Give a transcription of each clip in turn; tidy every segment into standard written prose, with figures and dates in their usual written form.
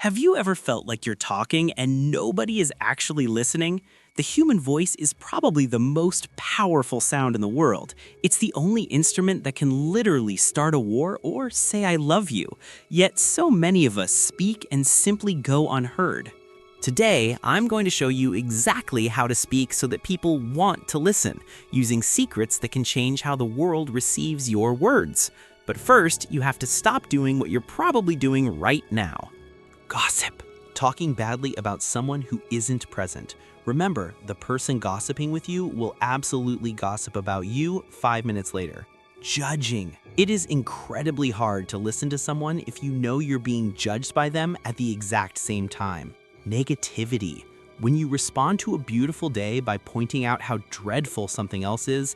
Have you ever felt like you're talking and nobody is actually listening? The human voice is probably the most powerful sound in the world. It's the only instrument that can literally start a war or say I love you. Yet so many of us speak and simply go unheard. Today, I'm going to show you exactly how to speak so that people want to listen, using secrets that can change how the world receives your words. But first, you have to stop doing what you're probably doing right now. Gossip. Talking badly about someone who isn't present. Remember, the person gossiping with you will absolutely gossip about you 5 minutes later. Judging. It is incredibly hard to listen to someone if you know you're being judged by them at the exact same time. Negativity. When you respond to a beautiful day by pointing out how dreadful something else is,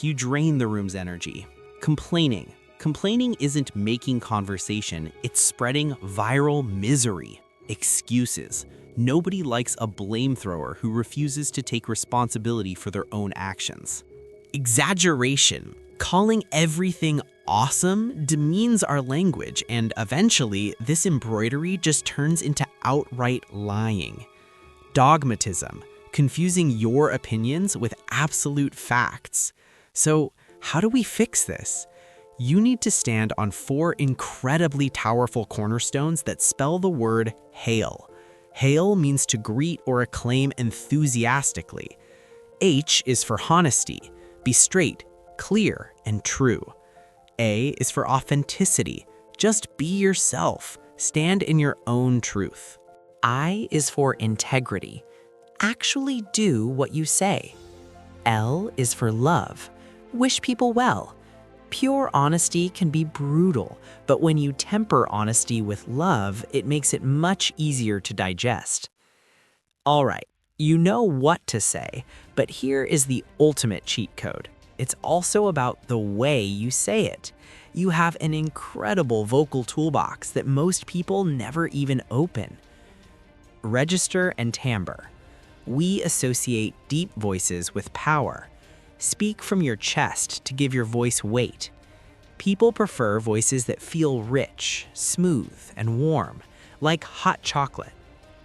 you drain the room's energy. Complaining. Complaining isn't making conversation, it's spreading viral misery. Excuses. Nobody likes a blame thrower who refuses to take responsibility for their own actions. Exaggeration. Calling everything awesome demeans our language, and eventually, this embroidery just turns into outright lying. Dogmatism. Confusing your opinions with absolute facts. So, how do we fix this? You need to stand on 4 incredibly powerful cornerstones that spell the word hail. Hail means to greet or acclaim enthusiastically. H is for honesty. Be straight, clear, and true. A is for authenticity. Just be yourself. Stand in your own truth. I is for integrity. Actually do what you say. L is for love. Wish people well. Pure honesty can be brutal, but when you temper honesty with love, it makes it much easier to digest. All right, you know what to say, but here is the ultimate cheat code. It's also about the way you say it. You have an incredible vocal toolbox that most people never even open. Register and timbre. We associate deep voices with power. Speak from your chest to give your voice weight. People prefer voices that feel rich, smooth, and warm, like hot chocolate.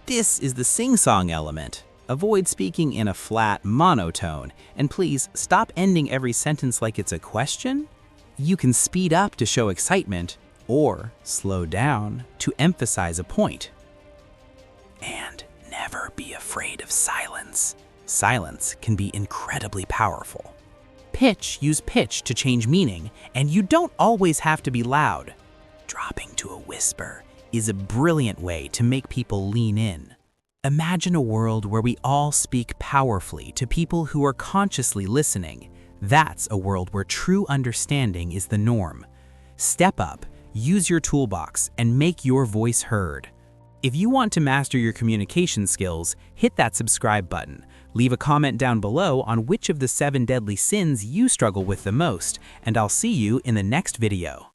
This is the sing-song element. Avoid speaking in a flat monotone, and please stop ending every sentence like it's a question. You can speed up to show excitement, or slow down to emphasize a point. And never be afraid of silence. Silence can be incredibly powerful. Use pitch to change meaning, and you don't always have to be loud. Dropping to a whisper is a brilliant way to make people lean in. Imagine a world where we all speak powerfully to people who are consciously listening. That's a world where true understanding is the norm. Step up, use your toolbox, and make your voice heard. If you want to master your communication skills, hit that subscribe button. Leave a comment down below on which of the 7 deadly sins you struggle with the most, and I'll see you in the next video.